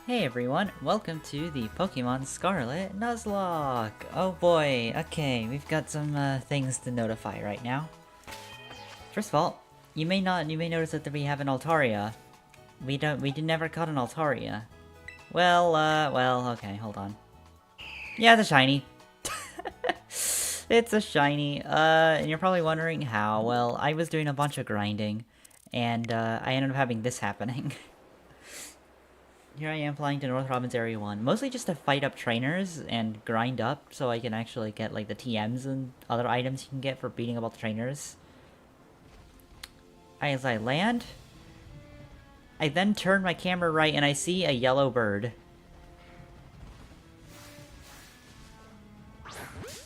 Hey everyone, welcome to the Pokemon Scarlet Nuzlocke! Oh boy, okay, we've got some things to notify right now. First of all, you may notice that we have an Altaria. We never caught an Altaria. Well, okay, hold on. Yeah, it's a shiny. It's a shiny, and you're probably wondering how. Well, I was doing a bunch of grinding, and I ended up having this happening. Here I am flying to North Province Area 1, mostly just to fight up trainers and grind up so I can actually get like the TMs and other items you can get for beating up all the trainers. As I land, I then turn my camera right and I see a yellow bird.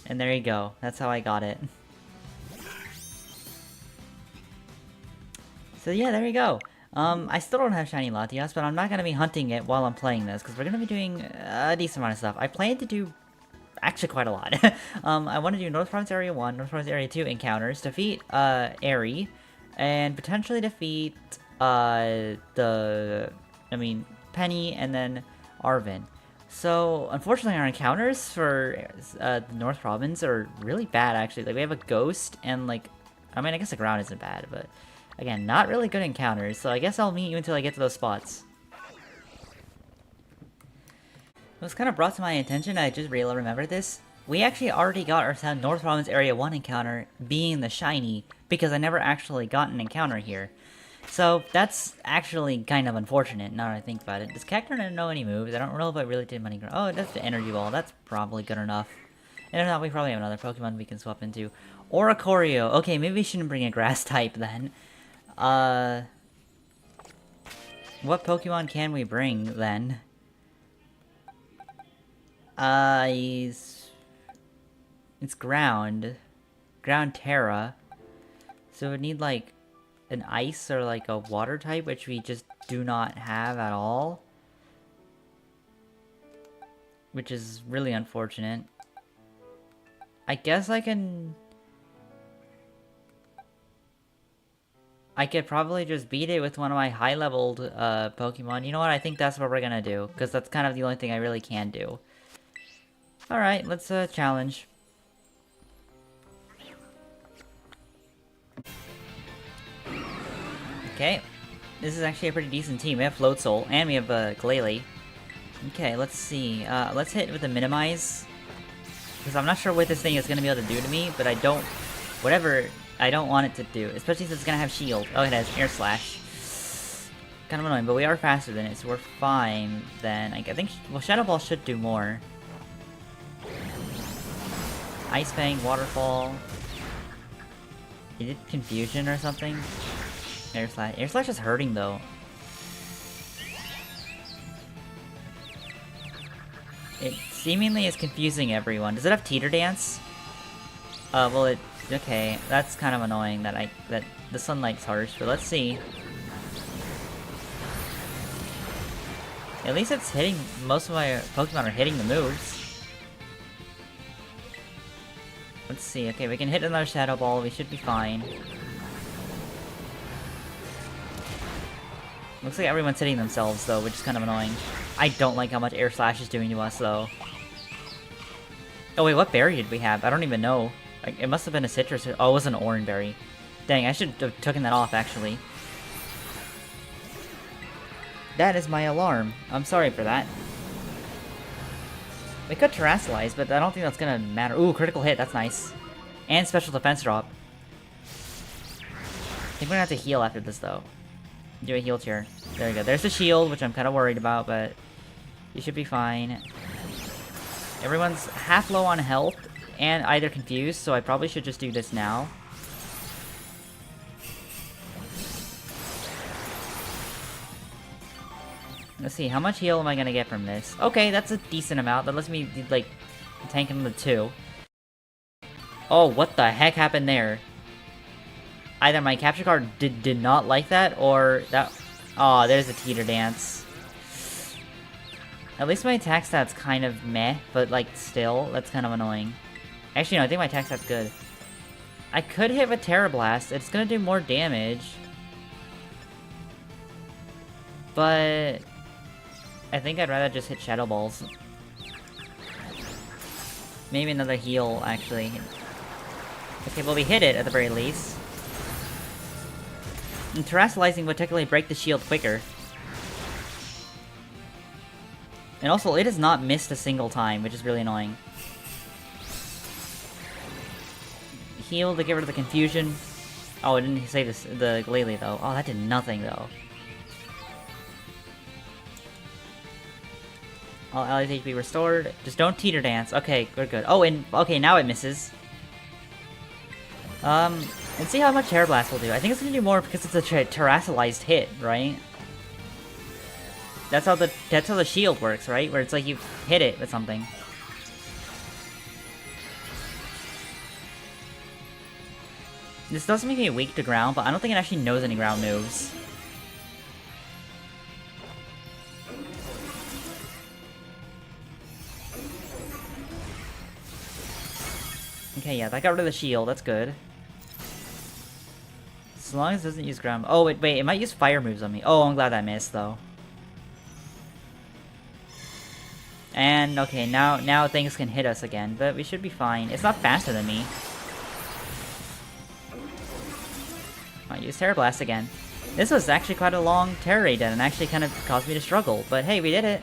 And there you go, that's how I got it. So yeah, there you go. I still don't have Shiny Latias, but I'm not going to be hunting it while I'm playing this, because we're going to be doing a decent amount of stuff. I plan to do actually quite a lot. I want to do North Province Area 1, North Province Area 2 encounters, defeat Airy, and potentially defeat Penny and then Arvin. So, unfortunately, our encounters for the North Province are really bad, actually. Like, we have a Ghost, and, like, I mean, I guess the ground isn't bad, but again, not really good encounters, so I guess I'll meet you until I get to those spots. It was kind of brought to my attention, I just really remembered this. We actually already got our North Province Area 1 encounter being the shiny, because I never actually got an encounter here. So, that's actually kind of unfortunate, now that I think about it. Does Cacturne not know any moves? I don't know if I really did money. Oh, that's the Energy Ball. That's probably good enough. And if not, we probably have another Pokemon we can swap into. Oricorio. Okay, maybe we shouldn't bring a Grass type then. What Pokemon can we bring, then? It's Ground. Ground Terra. So it would need, like, an Ice or, like, a Water type, which we just do not have at all. Which is really unfortunate. I guess I could probably just beat it with one of my high-leveled Pokemon. You know what? I think that's what we're gonna do, because that's kind of the only thing I really can do. Alright, let's challenge. Okay, this is actually a pretty decent team. We have Floatzel, and we have Glalie. Okay, let's see. Let's hit with the Minimize, because I'm not sure what this thing is gonna be able to do to me, but I don't want it to do, especially since it's gonna have Shield. Oh, it has Air Slash. Kind of annoying, but we are faster than it, so we're fine then. I think, well, Shadow Ball should do more. Ice Fang, Waterfall. Is it Confusion or something? Air Slash. Air Slash is hurting, though. It seemingly is confusing everyone. Does it have Teeter Dance? Well, it... Okay, that's kind of annoying that the Sunlight's harsh, but let's see. At least it's hitting, most of my Pokemon are hitting the moves. Let's see, okay, we can hit another Shadow Ball, we should be fine. Looks like everyone's hitting themselves, though, which is kind of annoying. I don't like how much Air Slash is doing to us, though. Oh wait, what berry did we have? I don't even know. Like, it must have been a citrus. Oh, it was an orange berry. Dang, I should have taken that off, actually. That is my alarm. I'm sorry for that. We could Terrasilize, but I don't think that's gonna matter. Ooh, critical hit, that's nice. And special defense drop. I think we're gonna have to heal after this, though. Do a heal tier. There we go. There's the shield, which I'm kind of worried about, but you should be fine. Everyone's half low on health and either confused, so I probably should just do this now. Let's see, how much heal am I gonna get from this? Okay, that's a decent amount. That lets me, like, tank him with 2. Oh, what the heck happened there? Either my capture card did not like that, or that... Oh, there's a Teeter Dance. At least my attack stat's kind of meh, but, like, still, that's kind of annoying. Actually, no, I think my attack stat's good. I could hit with Terra Blast. It's gonna do more damage. But... I think I'd rather just hit Shadow Balls. Maybe another heal, actually. Okay, well we hit it at the very least. And Terrasolizing would technically break the shield quicker. And also, it has not missed a single time, which is really annoying. Heal to get rid of the confusion. Oh, it didn't save the Glalie, though. Oh, that did nothing, though. All allies HP restored. Just don't teeter dance. Okay, we're good. Oh, and okay, now it misses. And see how much Terror Blast will do. I think it's gonna do more because it's a terrasolized hit, right? That's how the shield works, right? Where it's like you hit it with something. This does make me weak to ground, but I don't think it actually knows any ground moves. Okay, yeah, that got rid of the shield. That's good. As long as it doesn't use ground... Oh, wait, it might use fire moves on me. Oh, I'm glad that missed, though. And, okay, now things can hit us again, but we should be fine. It's not faster than me. Might use Terror Blast again. This was actually quite a long Terror Raid, and actually kind of caused me to struggle, but hey, we did it!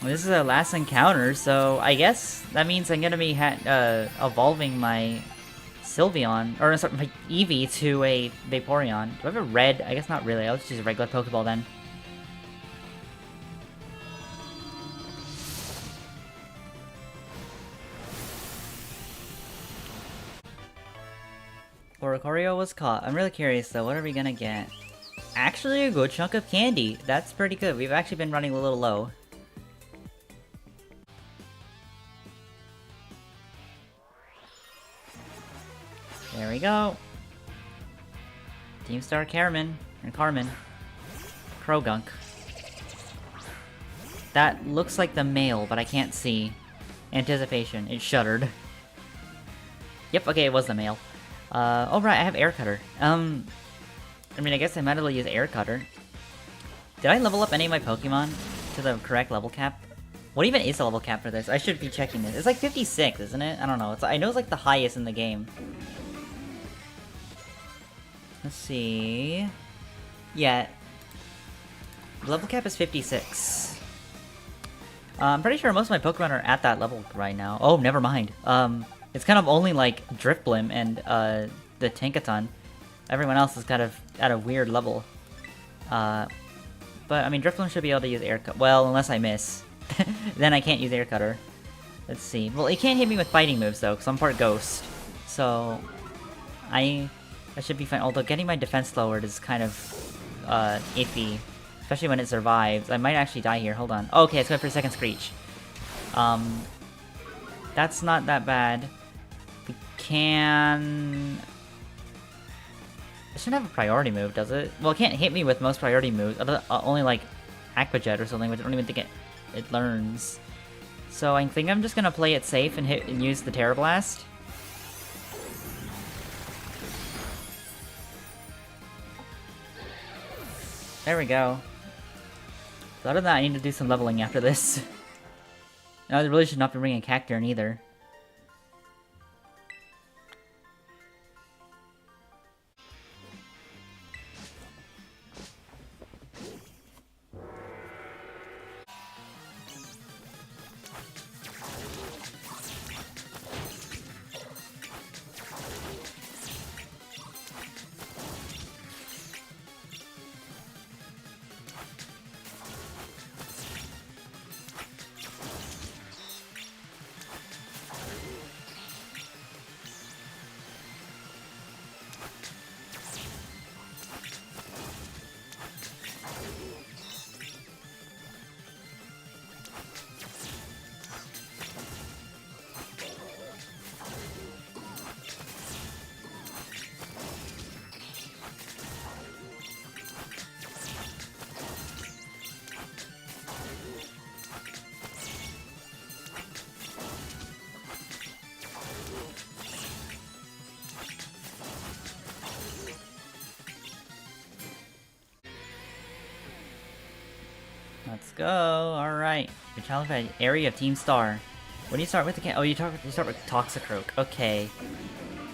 Well, this is our last encounter, so I guess that means I'm gonna be evolving my Sylveon, or sorry, my Eevee to a Vaporeon. Do I have a red? I guess not really. I'll just use a regular Pokeball then. Oricorio was caught. I'm really curious though, what are we gonna get? Actually a good chunk of candy. That's pretty good. We've actually been running a little low. There we go. Team Star Carmen. Krogunk. That looks like the male, but I can't see. Anticipation. It shuddered. Yep, okay, it was the male. Oh right, I have Air Cutter. I mean, I guess I might as well use Air Cutter. Did I level up any of my Pokemon to the correct level cap? What even is the level cap for this? I should be checking this. It's like 56, isn't it? I don't know. I know it's like the highest in the game. Let's see... Yeah. The level cap is 56. I'm pretty sure most of my Pokemon are at that level right now. Oh, never mind. It's kind of only like Drifblim and the Tinkaton. Everyone else is kind of at a weird level. But I mean, Drifblim should be able to use Air Cutter. Well, unless I miss. Then I can't use Air Cutter. Let's see. Well, it can't hit me with fighting moves though, because I'm part Ghost. So... I should be fine, although getting my defense lowered is kind of iffy. Especially when it survives. I might actually die here, hold on. Oh, okay, it's going for a second Screech. That's not that bad. We can... It shouldn't have a priority move, does it? Well, it can't hit me with most priority moves, only like Aqua Jet or something, which I don't even think it learns. So I think I'm just gonna play it safe and use the Terror Blast. There we go. So other than that, I need to do some leveling after this. No, I really should not be bringing Cacturne either. Let's go. Alright. You're challenged by area of Team Star. When do you start with the you start with Toxicroak. Okay.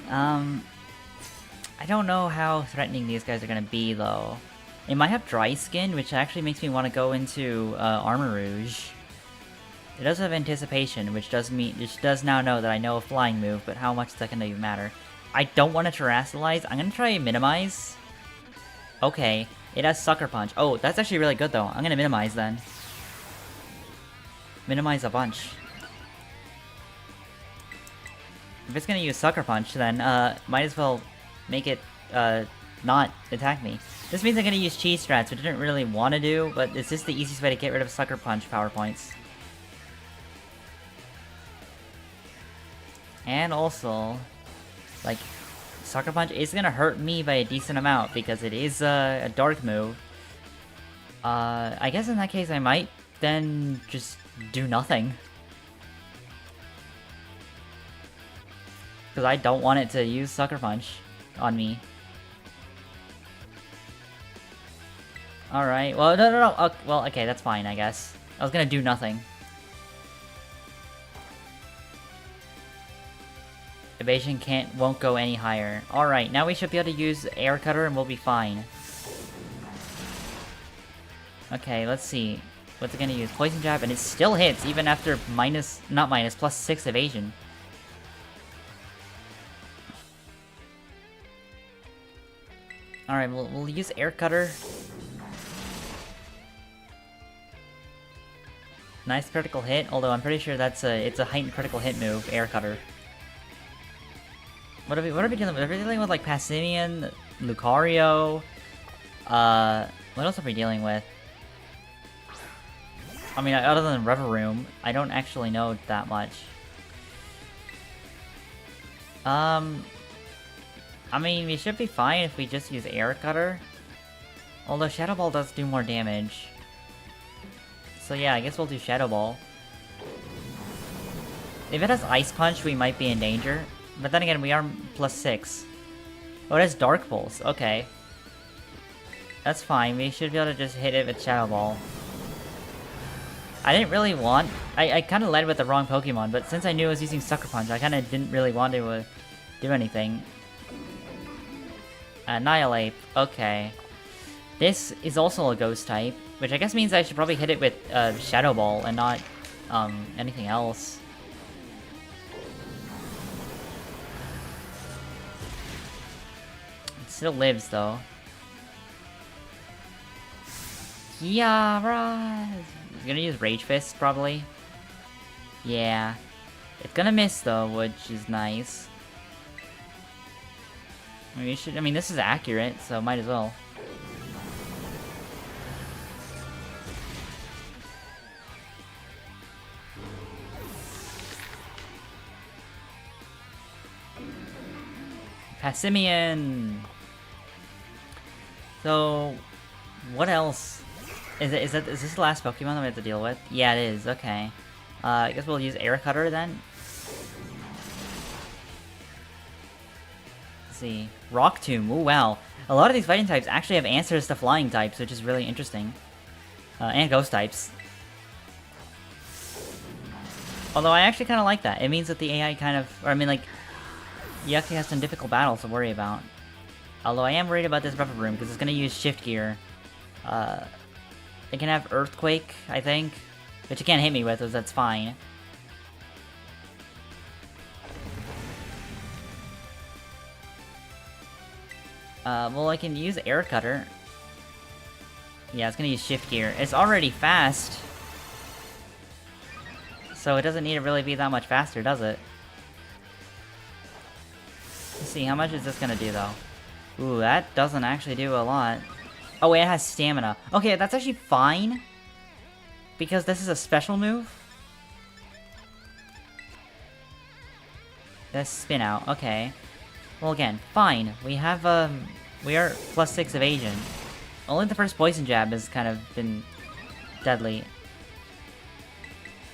I don't know how threatening these guys are gonna be though. It might have Dry Skin, which actually makes me want to go into Armor Rouge. It does have Anticipation, which does now know that I know a flying move, but how much is that gonna even matter? I don't want to Terrasilize. I'm gonna try Minimize. Okay. It has Sucker Punch. Oh, that's actually really good though. I'm gonna Minimize then. Minimize a bunch. If it's gonna use Sucker Punch, then might as well make it not attack me. This means I'm gonna use Cheese Strats, which I didn't really want to do, but it's just the easiest way to get rid of Sucker Punch power points. And also, like, Sucker Punch is gonna hurt me by a decent amount because it is a dark move. I guess in that case I might then just do nothing. Because I don't want it to use Sucker Punch on me. Alright, well, no. Well, okay, that's fine, I guess. I was gonna do nothing. Evasion won't go any higher. Alright, now we should be able to use Air Cutter and we'll be fine. Okay, let's see. What's it gonna use? Poison Jab, and it still hits, even after plus 6 evasion. Alright, we'll use Air Cutter. Nice critical hit, although I'm pretty sure it's a heightened critical hit move, Air Cutter. What are we dealing with? Are we dealing with like Passimian, Lucario? What else are we dealing with? I mean, other than Reveroom, I don't actually know that much. I mean, we should be fine if we just use Air Cutter. Although Shadow Ball does do more damage. So yeah, I guess we'll do Shadow Ball. If it has Ice Punch, we might be in danger. But then again, we are plus 6. Oh, it has Dark Pulse. Okay. That's fine. We should be able to just hit it with Shadow Ball. I didn't really want... I kind of led with the wrong Pokemon, but since I knew I was using Sucker Punch, I kind of didn't really want to do anything. Annihilate. Okay. This is also a Ghost type, which I guess means I should probably hit it with Shadow Ball and not anything else. It still lives, though. Yeah, it's gonna use Rage Fist, probably. Yeah. It's gonna miss, though, which is nice. I mean, this is accurate, so might as well. Passimian! So, what else? Is this the last Pokemon that we have to deal with? Yeah, it is, okay. I guess we'll use Air Cutter then. Let's see. Rock Tomb, ooh wow. A lot of these fighting types actually have answers to flying types, which is really interesting. And ghost types. Although I actually kind of like that. It means that the AI kind of, or I mean like, you actually have some difficult battles to worry about. Although I am worried about this Reveroom because it's going to use Shift Gear. It can have Earthquake, I think. Which it can't hit me with, so that's fine. Well, I can use Air Cutter. Yeah, it's going to use Shift Gear. It's already fast. So it doesn't need to really be that much faster, does it? Let's see, how much is this gonna do, though? Ooh, that doesn't actually do a lot. Oh, wait, it has stamina. Okay, that's actually fine. Because this is a special move. That's Spin Out, okay. Well, again, fine. We have, we are plus 6 evasion. Only the first Poison Jab has kind of been deadly.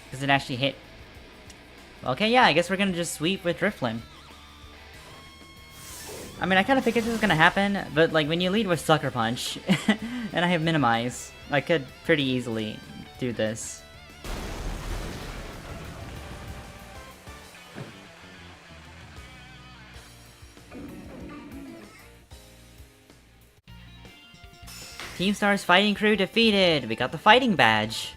Because it actually hit. Okay, yeah, I guess we're gonna just sweep with Drifloon. I mean, I kind of figured this was gonna happen, but like when you lead with Sucker Punch, and I have Minimize, I could pretty easily do this. Team Star's fighting crew defeated! We got the fighting badge!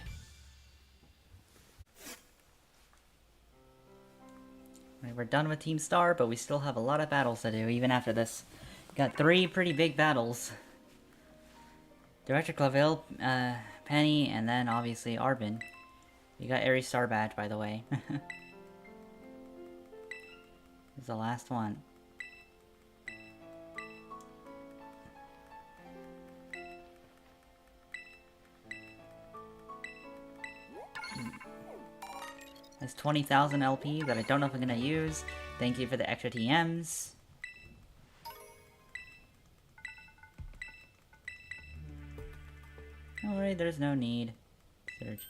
Right, we're done with Team Star, but we still have a lot of battles to do, even after this. Got 3 pretty big battles. Director Clavel, Penny, and then obviously Arbin. You got Aries Star badge, by the way. This is the last one. That's 20,000 LP that I don't know if I'm gonna use. Thank you for the extra TMs. Alright, there's no need. Search.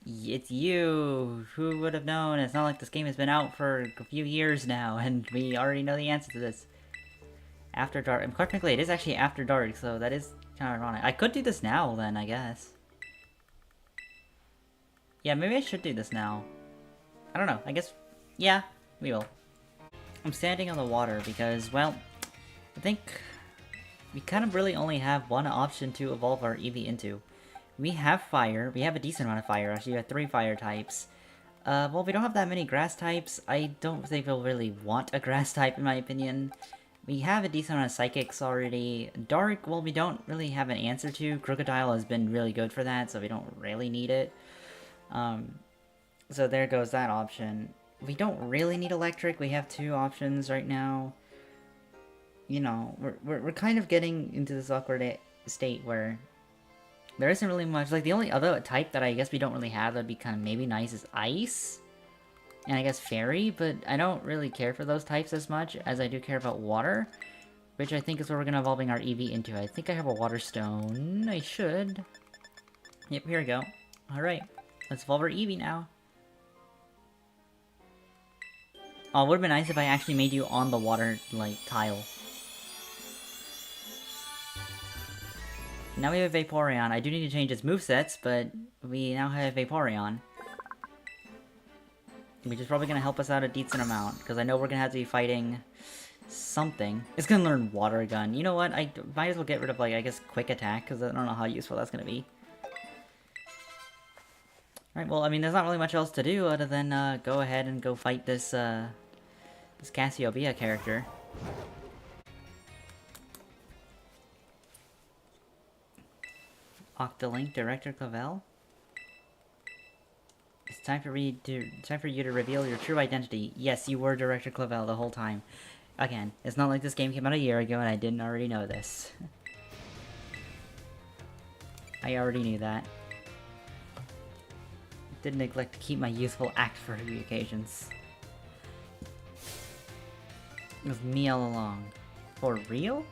It's you! Who would have known? It's not like this game has been out for a few years now, and we already know the answer to this. After dark. And quite frankly, it is actually after dark, so that is kind of ironic. I could do this now, then, I guess. Yeah, maybe I should do this now. I don't know, I guess... Yeah, we will. I'm standing on the water because, well... I think... we kind of really only have one option to evolve our Eevee into. We have fire. We have a decent amount of fire, actually. We have 3 fire types. Well, we don't have that many grass types. I don't think we'll really want a grass type, in my opinion. We have a decent amount of psychics already. Dark, well, we don't really have an answer to. Crocodile has been really good for that, so we don't really need it. So there goes that option. We don't really need electric. We have 2 options right now. You know, we're kind of getting into this awkward state where there isn't really much. Like, the only other type that I guess we don't really have that'd be kind of maybe nice is Ice. And I guess Fairy, but I don't really care for those types as much as I do care about Water. Which I think is what we're gonna evolving our Eevee into. I think I have a Water Stone. I should. Yep, here we go. Alright, let's evolve our Eevee now. Oh, it would've been nice if I actually made you on the water, like, tile. Now we have Vaporeon. I do need to change its movesets, but we now have Vaporeon. Which is probably going to help us out a decent amount, because I know we're going to have to be fighting something. It's going to learn Water Gun. You know what? I might as well get rid of, like, I guess, Quick Attack, because I don't know how useful that's going to be. Alright, well, I mean, there's not really much else to do other than go ahead and go fight this, this Cassiopeia character. Octolink, Director Clavel. It's time for you to reveal your true identity. Yes, you were Director Clavel the whole time. Again, it's not like this game came out a year ago and I didn't already know this. I already knew that. Did neglect to keep my useful act for the occasions. It was me all along. For real?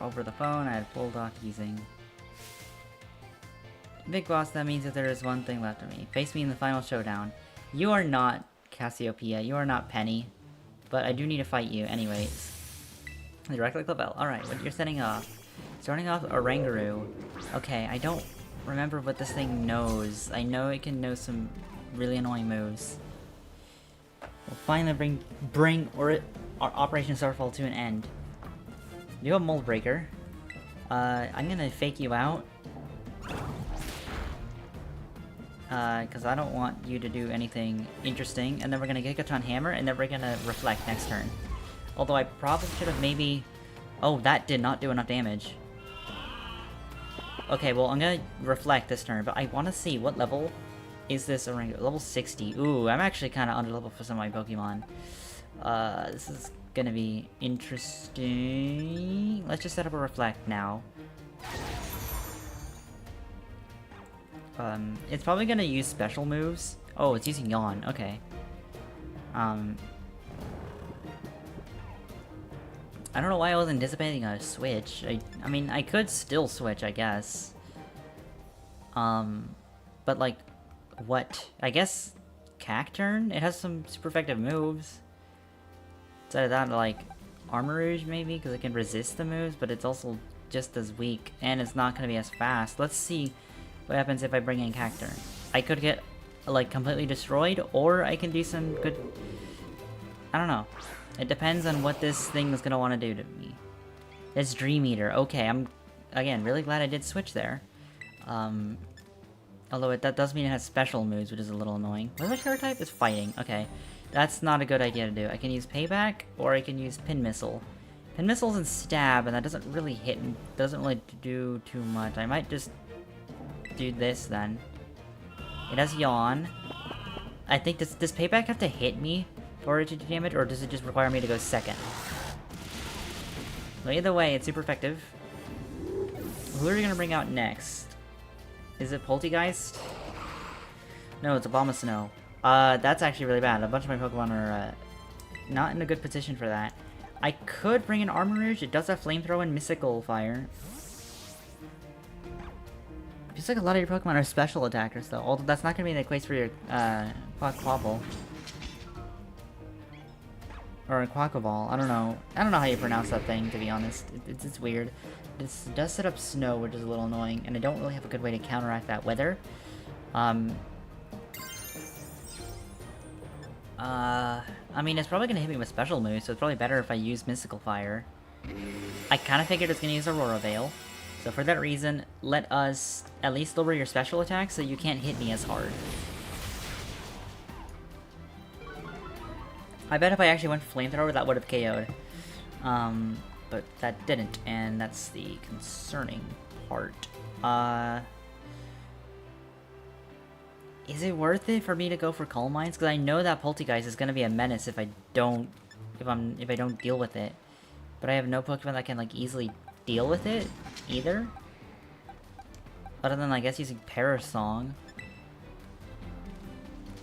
Over the phone, I had Bulldog using... Big Boss, that means that there is one thing left of me. Face me in the final showdown. You are not Cassiopeia, you are not Penny. But I do need to fight you anyways. Directly Clavel. Alright, what you're setting off. Starting off Oranguru. Okay, I don't remember what this thing knows. I know it can know some really annoying moves. We'll finally bring our Operation Starfall to an end. You have Mold Breaker. I'm gonna fake you out. Because I don't want you to do anything interesting. And then we're gonna Gigaton Hammer, and then we're gonna Reflect next turn. Although I probably should have maybe... Oh, that did not do enough damage. Okay, well, I'm gonna Reflect this turn, but I want to see what level is this Orango. Level 60. Ooh, I'm actually kind of under level for some of my Pokemon. This is gonna be interesting. Let's just set up a Reflect now. It's probably gonna use special moves. Oh, it's using Yawn. Okay. I don't know why I was anticipating a switch. I mean, I could still switch, I guess. But like, what? I guess Cacturn? It has some super effective moves. Instead of that, like, Armor Rouge maybe, because it can resist the moves, but it's also just as weak, and it's not gonna be as fast. Let's see what happens if I bring in Cactur. I could get, like, completely destroyed, or I can do some good... I don't know. It depends on what this thing is gonna want to do to me. It's Dream Eater. Okay, I'm, again, really glad I did switch there. Although that does mean it has special moves, which is a little annoying. What other type is fighting? Okay. That's not a good idea to do. I can use Payback, or I can use Pin Missile. Pin Missile's and Stab, and that doesn't really hit and doesn't really do too much. I might just do this then. It has Yawn. I think does Payback have to hit me for it to do damage, or does it just require me to go second? Well, either way, it's super effective. Who are you gonna bring out next? Is it Poltegeist? No, it's a Bomb of Snow. That's actually really bad. A bunch of my Pokemon are, not in a good position for that. I could bring an Armourouge. It does have Flamethrower and Mystical Fire. Feels like a lot of your Pokemon are special attackers, though. Although that's not gonna be the case for your, Quaquaval. Or a Quaquaval. I don't know. I don't know how you pronounce that thing, to be honest. It's weird. This does set up snow, which is a little annoying, and I don't really have a good way to counteract that weather. I mean, it's probably gonna hit me with special moves, so it's probably better if I use Mystical Fire. I kinda figured it's gonna use Aurora Veil. So for that reason, let us at least lower your special attack so you can't hit me as hard. I bet if I actually went for Flamethrower, that would have KO'd. But that didn't, and that's the concerning part. Is it worth it for me to go for Calm Minds? Because I know that Poltegeist is gonna be a menace if I don't deal with it. But I have no Pokemon that can like easily deal with it either. Other than I guess using Parasong.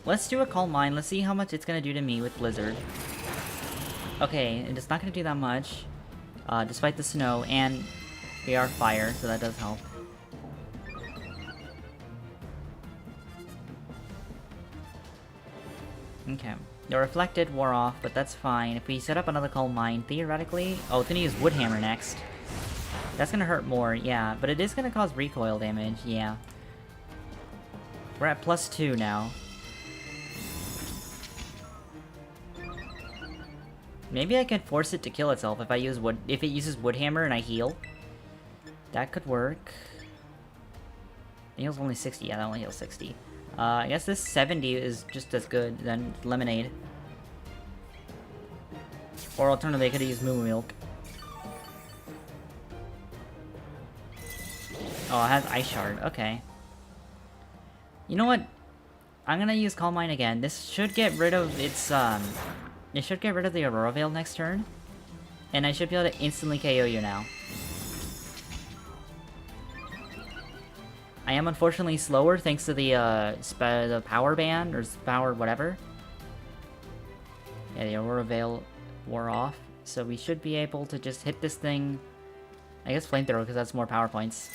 Let's do a Calm Mind. Let's see how much it's gonna do to me with Blizzard. Okay, and it's not gonna do that much. Despite the snow, and we are fire, so that does help. Okay. The Reflected wore off, but that's fine. If we set up another Calm Mind, theoretically... Oh, it's gonna use Wood Hammer next. That's gonna hurt more, yeah. But it is gonna cause recoil damage, yeah. We're at +2 now. Maybe I can force it to kill itself if I use if it uses Wood Hammer and I heal. That could work. It heals only 60. Yeah, that only heals 60. I guess this 70 is just as good than Lemonade. Or alternatively, I could use Moo Milk. Oh, it has Ice Shard. Okay. You know what? I'm gonna use Calm Mind again. This should get rid of its, it should get rid of the Aurora Veil next turn. And I should be able to instantly KO you now. I am unfortunately slower thanks to the power band, or power whatever. Yeah, the Aurora Veil wore off. So we should be able to just hit this thing. I guess Flamethrower, because that's more power points.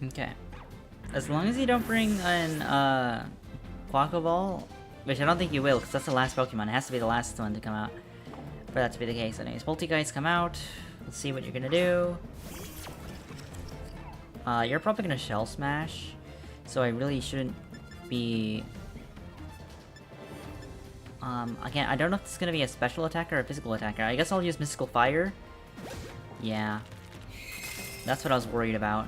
Okay. As long as you don't bring in, Quaquaval, which I don't think you will, because that's the last Pokemon. It has to be the last one to come out. For that to be the case. Anyways, Poltegeist come out. Let's see what you're gonna do. You're probably gonna Shell Smash. So I really shouldn't be... again, I don't know if it's gonna be a special attacker or a physical attacker. I guess I'll use Mystical Fire. Yeah. That's what I was worried about.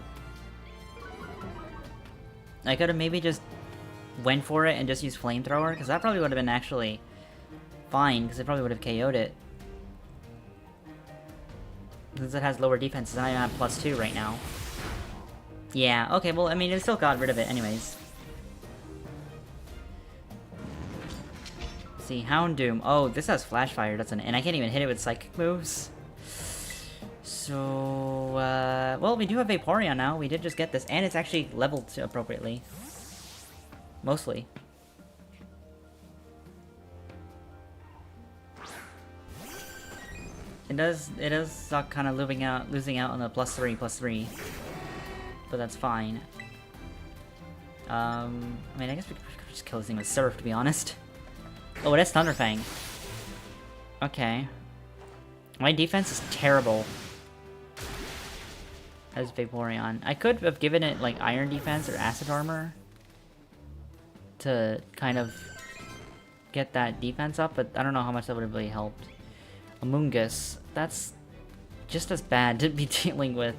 I could have maybe just went for it and just used Flamethrower, because that probably would have been actually fine, because it probably would have KO'd it. Since it has lower defenses, and I'm at +2 right now. Yeah, okay, well, I mean, it still got rid of it anyways. Let's see, Houndoom. Oh, this has Flash Fire, doesn't it? And I can't even hit it with Psychic moves. So, well, we do have Vaporeon now. We did just get this, and it's actually leveled appropriately. Mostly. It does suck kind of losing out on the +3/+3. But that's fine. I mean, I guess we could just kill this thing with Surf, to be honest. Oh, it has Thunderfang. Okay. My defense is terrible. As Vaporeon. I could have given it, like, Iron Defense or Acid Armor. To kind of get that defense up, but I don't know how much that would have really helped. Amoonguss. That's just as bad to be dealing with.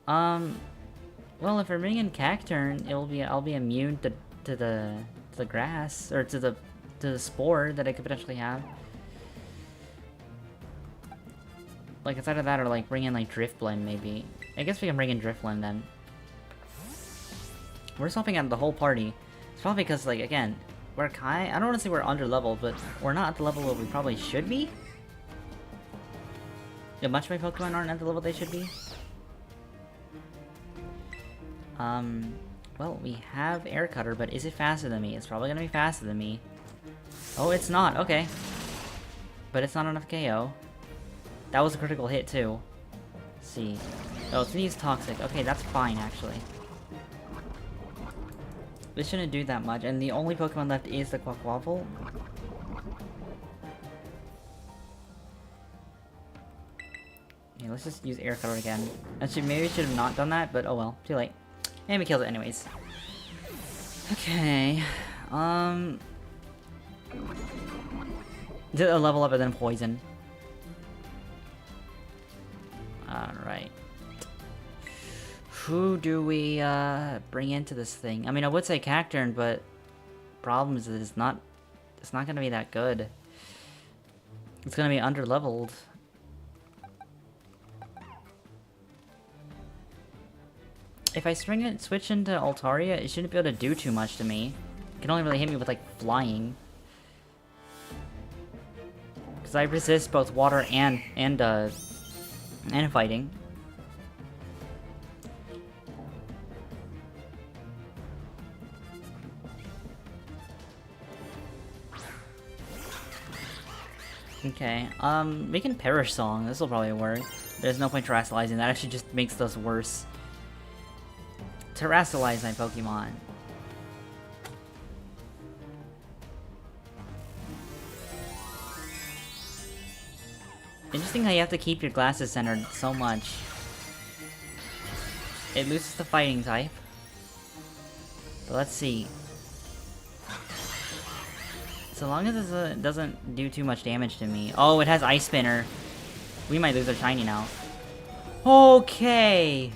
Well, if we're bringing Cacturn, I'll be immune to the grass, or to the spore that I could potentially have. Like, inside of that, or like bring in like Drifblim maybe. I guess we can bring in Drifblim then. We're swapping out the whole party. It's probably because, like, again, we're I don't want to say we're under leveled, but we're not at the level where we probably should be. A bunch of my Pokemon aren't at the level they should be. Well, we have Air Cutter, but is it faster than me? It's probably gonna be faster than me. Oh, it's not. Okay. But it's not enough KO. That was a critical hit, too. Let's see. Oh, it's gonna use Toxic. Okay, that's fine, actually. This shouldn't do that much, and the only Pokemon left is the Quaquaval. Okay, let's just use Air Cutter again. Maybe we should have not done that, but oh well. Too late. And we killed it anyways. Okay. Did a level up and then poison. Alright. Who do we bring into this thing? I mean, I would say Cacturn, but problem is that it's not gonna be that good. It's gonna be under-leveled. If I switch into Altaria, it shouldn't be able to do too much to me. It can only really hit me with, like, flying. Because I resist both water and fighting. Okay, we can Perish Song. This will probably work. There's no point terastallizing. That actually just makes those worse. Terastallize my Pokemon. Interesting how you have to keep your glasses centered so much. It loses the fighting type. But let's see. So long as it doesn't do too much damage to me. Oh, it has Ice Spinner. We might lose our shiny now. Okay.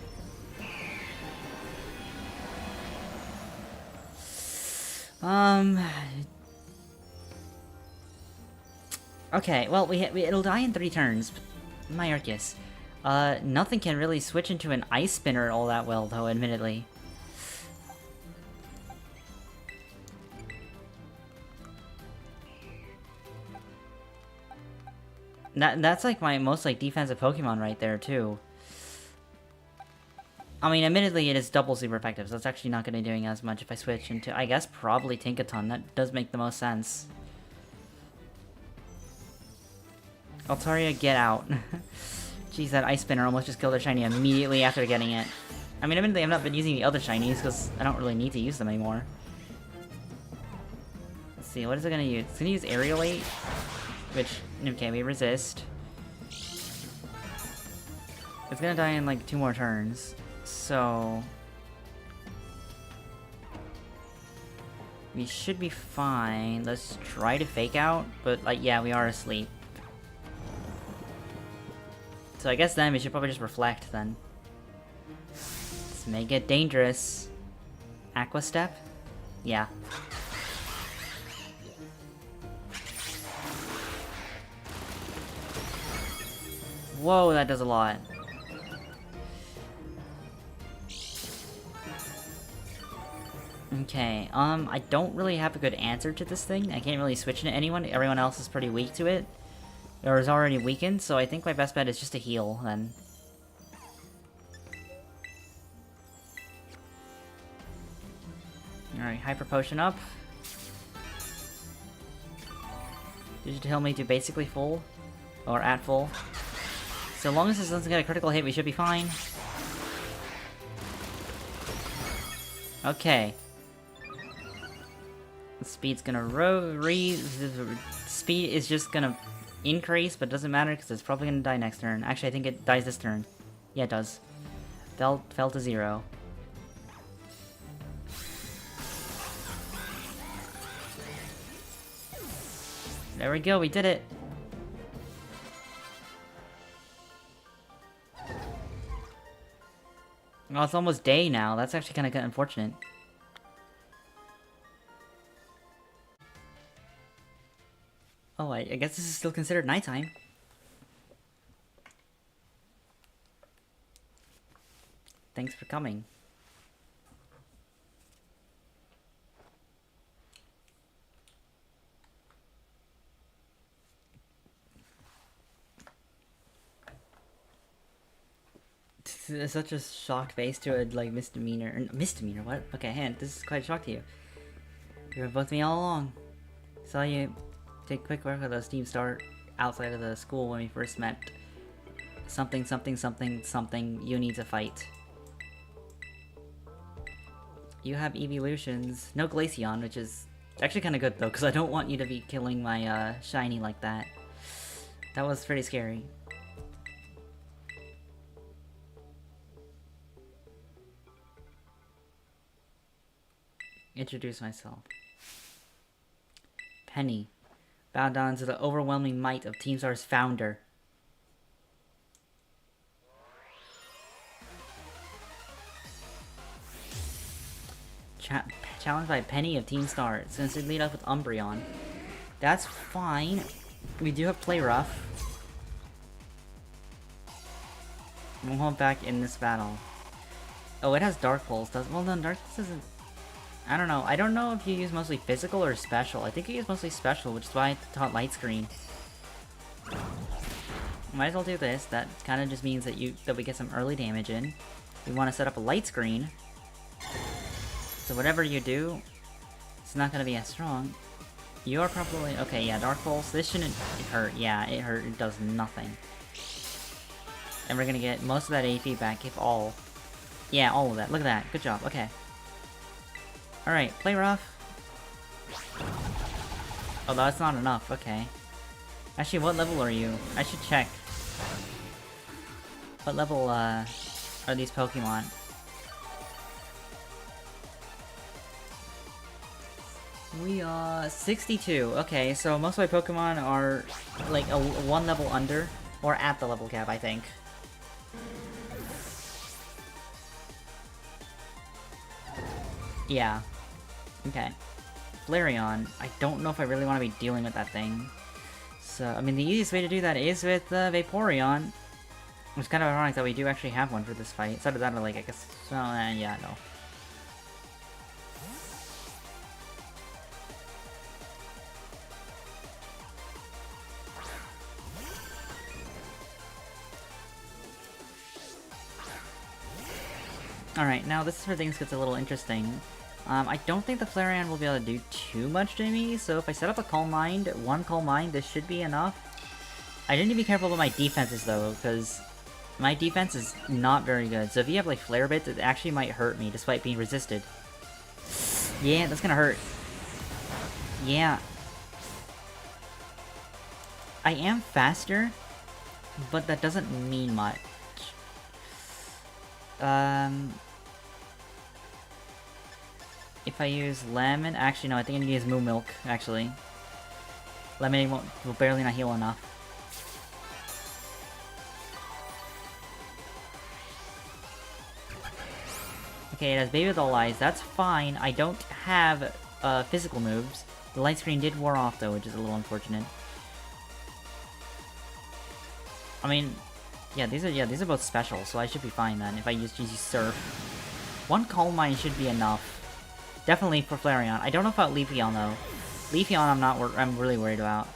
Okay, well, it'll die in 3 turns. My Arceus. Nothing can really switch into an Ice Spinner all that well, though, admittedly. That's like my most, like, defensive Pokemon right there, too. I mean, admittedly, it is double super effective, so it's actually not going to be doing as much if I switch into, I guess, probably Tinkaton. That does make the most sense. Altaria, get out. Jeez, that Ice Spinner almost just killed their shiny immediately after getting it. I mean, admittedly, I've not been using the other shinies, because I don't really need to use them anymore. Let's see, what is it going to use? It's going to use Aerialate, which, okay, we resist. It's going to die in, like, 2 more turns. So we should be fine. Let's try to Fake Out, but, like, yeah, we are asleep. So I guess then we should probably just Reflect then. Let's make it dangerous. Aqua Step? Yeah. Whoa, that does a lot. Okay, I don't really have a good answer to this thing. I can't really switch into anyone. Everyone else is pretty weak to it. Or is already weakened, so I think my best bet is just to heal, then. Alright, Hyper Potion up. Did you tell me to basically full? Or at full? So long as this doesn't get a critical hit, we should be fine. Okay. Speed's gonna speed is just gonna increase, but doesn't matter because it's probably gonna die next turn. Actually, I think it dies this turn. Yeah, it does. Fell to 0. There we go, we did it. Oh, it's almost day now. That's actually kind of unfortunate. Oh, I guess this is still considered nighttime. Thanks for coming. It's such a shocked face to a, like, misdemeanor. Misdemeanor? What? Okay, hand. This is quite a shock to you. You were with me all along. Saw you take quick work of those team start outside of the school when we first met. Something, something, something, something. You need to fight. You have evolutions. No Glaceon, which is actually kind of good, though, because I don't want you to be killing my, shiny like that. That was pretty scary. Introduce myself. Penny. Bow down to the overwhelming might of Team Star's founder. Challenged by Penny of Team Star. Since we lead up with Umbreon. That's fine. We do have Play Rough. We'll hold back in this battle. Oh, it has Dark Pulse. Well, no, Dark Pulse isn't... I don't know. I don't know if you use mostly physical or special. I think you use mostly special, which is why I taught Light Screen. Might as well do this. That kind of just means that we get some early damage in. We want to set up a Light Screen. So whatever you do, it's not going to be as strong. You are probably... Okay, yeah, Dark Pulse. This shouldn't hurt. Yeah, it hurt. It does nothing. And we're going to get most of that AP back, if all. Yeah, all of that. Look at that. Good job. Okay. Alright, Play Rough. Oh, that's not enough. Okay. Actually, what level are you? I should check. What level, are these Pokemon? We are 62. Okay, so most of my Pokemon are like one level under, or at the level cap, I think. Yeah. Okay. Flareon. I don't know if I really want to be dealing with that thing. So, I mean, the easiest way to do that is with Vaporeon. It's kind of ironic that we do actually have one for this fight. Instead of that, like, I guess... yeah, no. Alright, now this is where things gets a little interesting. I don't think the Flareon will be able to do too much to me, so if I set up a Calm Mind, one Calm Mind, this should be enough. I need to be careful with my defenses though, because my defense is not very good. So if you have like Flare Bits, it actually might hurt me despite being resisted. Yeah, that's gonna hurt. Yeah. I am faster, but that doesn't mean much. If I use Lemon... Actually, no, I think I need to use Moo Milk, actually. Lemonade will barely not heal enough. Okay, it has Baby with All Eyes. That's fine. I don't have physical moves. The Light Screen did wear off, though, which is a little unfortunate. I mean... Yeah, these are both special, so I should be fine then if I use Surf. One Calm Mind should be enough. Definitely for Flareon. I don't know about Leafeon though. Leafeon I'm really worried about.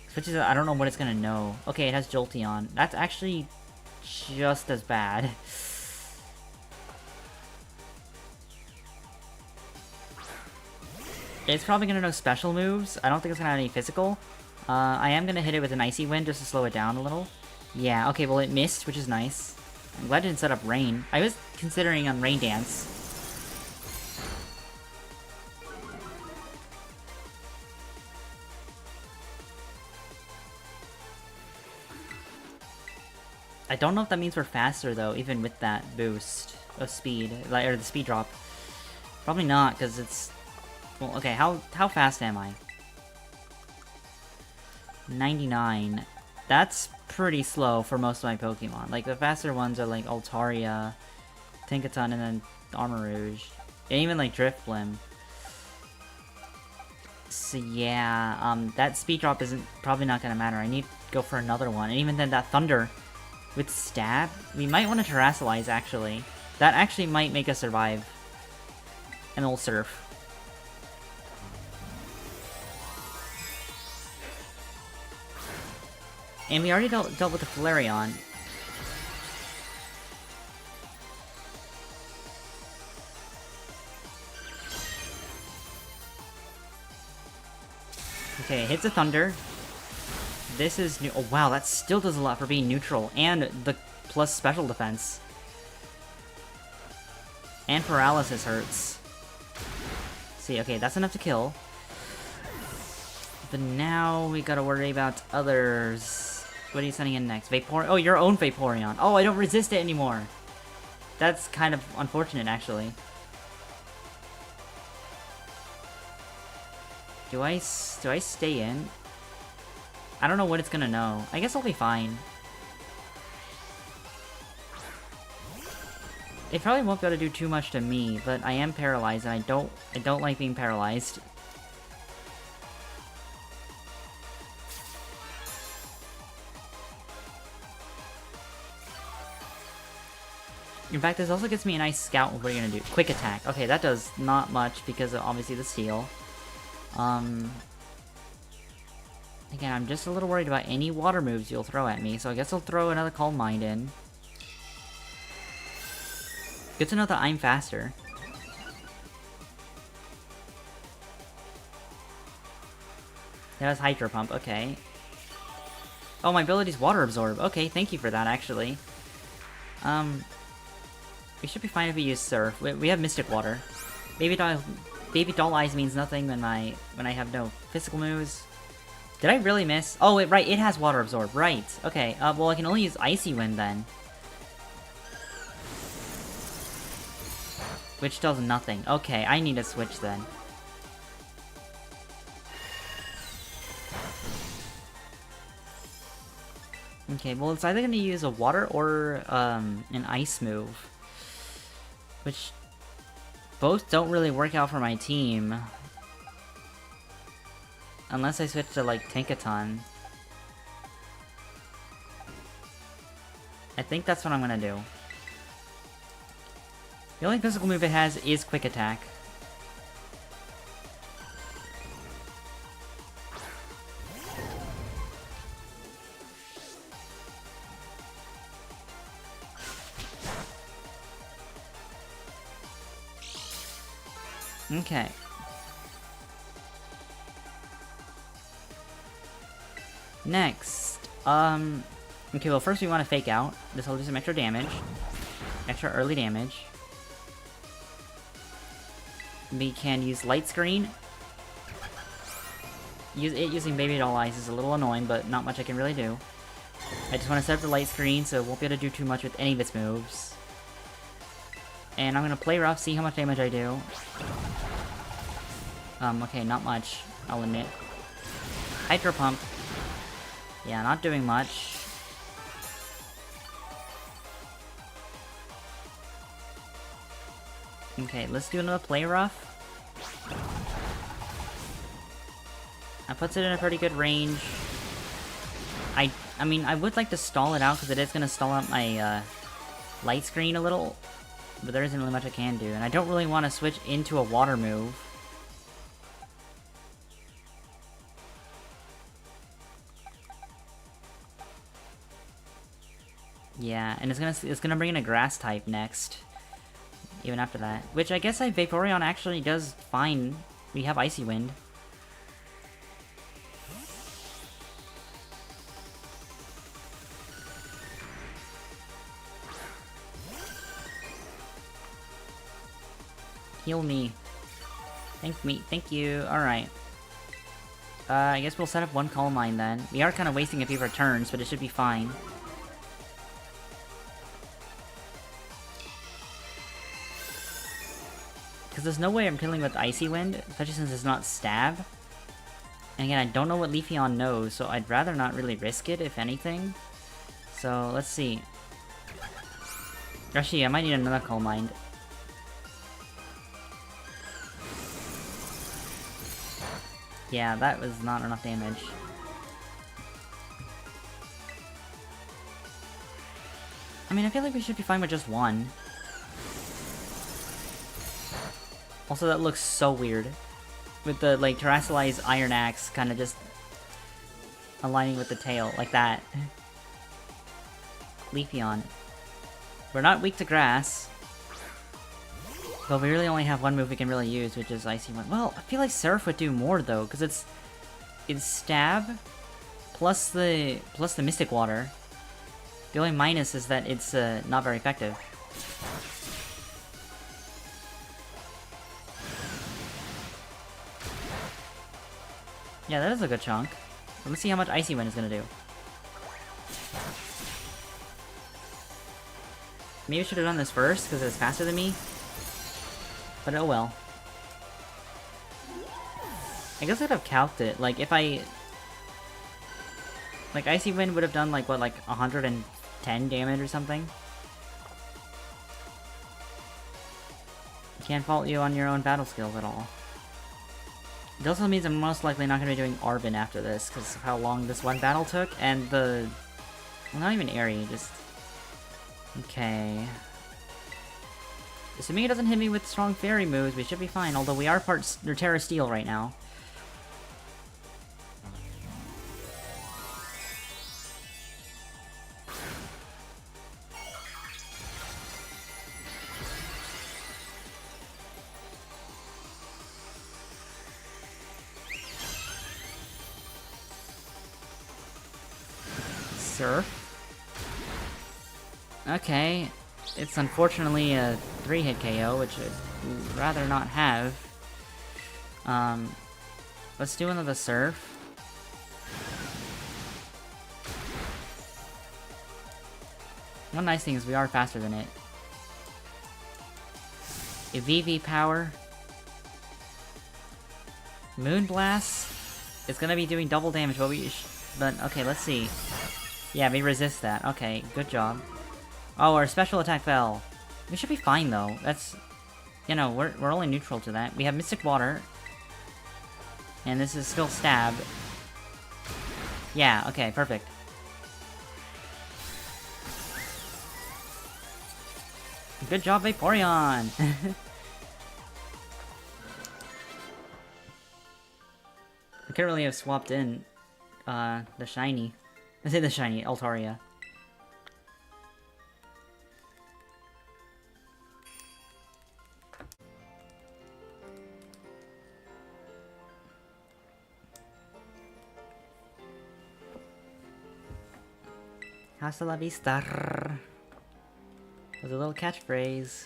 Especially I don't know what it's gonna know. Okay, it has Jolteon. That's actually just as bad. It's probably gonna know special moves. I don't think it's gonna have any physical. I am gonna hit it with an Icy Wind just to slow it down a little. Yeah, okay, well it missed, which is nice. I'm glad it didn't set up Rain. I was considering Rain Dance. I don't know if that means we're faster, though, even with that boost of speed, or the speed drop. Probably not, because it's... Well, okay, how fast am I? 99. That's pretty slow for most of my Pokemon. Like, the faster ones are like Altaria, Tinkaton, and then Armarouge. And even like Drifblim. So yeah, that speed drop isn't probably not gonna matter. I need to go for another one. And even then, that Thunder with Stab, we might want to Terrasilize, actually. That actually might make us survive. And we'll Surf. And we already dealt with the Flareon. Okay, hits a Thunder. This is new. Oh wow, that still does a lot for being neutral. And the plus special defense. And Paralysis hurts. See, okay, that's enough to kill. But now we gotta worry about others. What are you sending in next? Vaporeon? Oh, your own Vaporeon. Oh, I don't resist it anymore. That's kind of unfortunate, actually. Do I stay in? I don't know what it's gonna know. I guess I'll be fine. It probably won't be able to do too much to me, but I am paralyzed, and I don't like being paralyzed. In fact, this also gets me a nice scout with what you're gonna do. Quick attack. Okay, that does not much because of obviously the steel. Again, I'm just a little worried about any water moves you'll throw at me, so I guess I'll throw another Calm Mind in. Good to know that I'm faster. That has Hydro Pump, okay. Oh, my ability's Water Absorb. Okay, thank you for that, actually. We should be fine if we use Surf. We have Mystic Water. Baby Doll Eyes means nothing when I have no physical moves. Did I really miss? Oh, right, it has Water Absorb. Right. Okay, well, I can only use Icy Wind then. Which does nothing. Okay, I need to switch then. Okay, well, it's either going to use a Water or an Ice move. Which both don't really work out for my team. Unless I switch to, like, Tinkaton. I think that's what I'm gonna do. The only physical move it has is Quick Attack. Okay. Next, okay, well first we want to Fake Out. This will do some extra damage. Extra early damage. We can use Light Screen. Using Baby Doll Eyes is a little annoying, but not much I can really do. I just want to set up the Light Screen, so it won't be able to do too much with any of its moves. And I'm gonna play rough, see how much damage I do. Okay, not much, I'll admit. Hydro Pump. Yeah, not doing much. Okay, let's do another play rough. That puts it in a pretty good range. I mean, I would like to stall it out because it is going to stall out my Light Screen a little. But there isn't really much I can do. And I don't really want to switch into a water move. Yeah, and it's gonna bring in a Grass type next. Even after that. Which I guess Vaporeon actually does fine. We have Icy Wind. Heal me. Thank you. Alright. I guess we'll set up one Calm Mind then. We are kind of wasting a few of our turns, but it should be fine. Because there's no way I'm killing with Icy Wind, especially since it's not Stab. And again, I don't know what Leafeon knows, so I'd rather not really risk it, if anything. So, let's see. Actually, I might need another Calm Mind. Yeah, that was not enough damage. I mean, I feel like we should be fine with just one. Also, that looks so weird. With the, like, Terrasilize Iron Axe kind of just aligning with the tail, like that. Leafeon. We're not weak to grass. But we really only have one move we can really use, which is Icy Wind. Well, I feel like Surf would do more, though, because it's Stab, plus the Mystic Water. The only minus is that it's not very effective. Yeah, that is a good chunk. Let's see how much Icy Wind is gonna do. Maybe I should have done this first, because it's faster than me. But oh well. I guess I'd have calced it. Like, if I... Like, Icy Wind would have done, like, what, like 110 damage or something? Can't fault you on your own battle skills at all. It also means I'm most likely not going to be doing Arbin after this, because of how long this one battle took, and the... Well, not even Airy, just... Okay... Assuming it doesn't hit me with strong fairy moves, we should be fine, although we are part Terra Steel right now. Surf. Okay. It's unfortunately a 3-hit KO, which I'd rather not have. Let's do another Surf. One nice thing is we are faster than it. A VV power. Moonblast. It's gonna be doing double damage, but okay, let's see. Yeah, we resist that. Okay, good job. Oh, our special attack fell. We should be fine though. That's, you know, we're only neutral to that. We have Mystic Water, and this is still Stab. Yeah. Okay. Perfect. Good job, Vaporeon! I could really have swapped in, the shiny. I say the shiny, Altaria. Hasta la vista. Was a little catchphrase.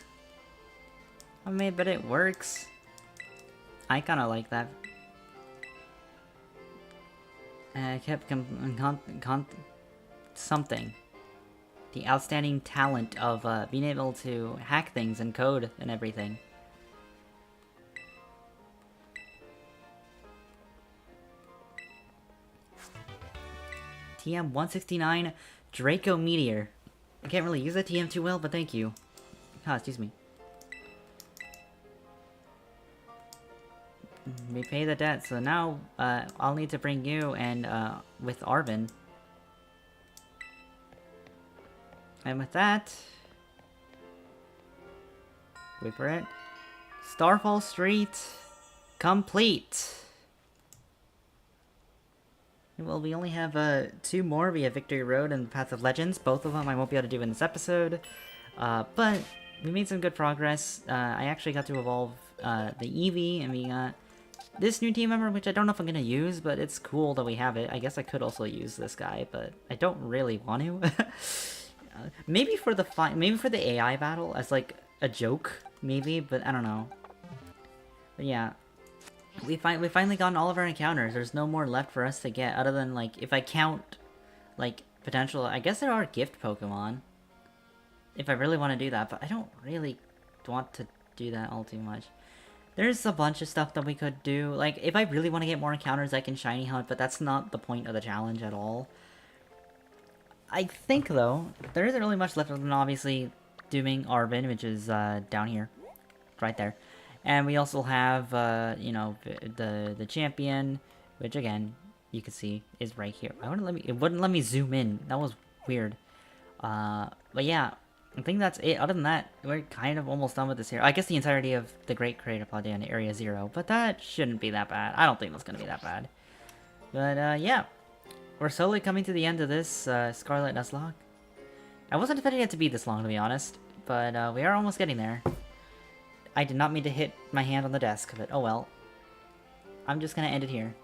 I mean, but it works. I kinda like that. I kept something. The outstanding talent of being able to hack things and code and everything. TM-169 Draco Meteor. I can't really use that TM too well, but thank you. Ah, excuse me. We pay the debt, so now I'll need to bring you and with Arvin. And with that, wait for it. Starfall Street complete. Well, we only have 2 more. We have Victory Road and Path of Legends. Both of them I won't be able to do in this episode. But we made some good progress. I actually got to evolve the Eevee, and we got this new team member, which I don't know if I'm going to use, but it's cool that we have it. I guess I could also use this guy, but I don't really want to. Maybe for the AI battle as like a joke, maybe, but I don't know. But yeah. We finally gotten all of our encounters. There's no more left for us to get, other than, like, if I count, like, potential... I guess there are gift Pokemon. If I really want to do that, but I don't really want to do that all too much. There's a bunch of stuff that we could do. Like, if I really want to get more encounters, I can shiny hunt, but that's not the point of the challenge at all. I think, though, there isn't really much left other than obviously doing Arvin, which is down here. Right there. And we also have, you know, the champion, which, again, you can see is right here. It wouldn't let me zoom in. That was weird. But yeah, I think that's it. Other than that, we're kind of almost done with this here. I guess the entirety of the Great Creative Pod in Area 0, but that shouldn't be that bad. I don't think that's going to be that bad. But, yeah. We're slowly coming to the end of this, Scarlet Nuzlocke. I wasn't expecting it to be this long, to be honest, but, we are almost getting there. I did not mean to hit my hand on the desk, but oh well. I'm just gonna end it here.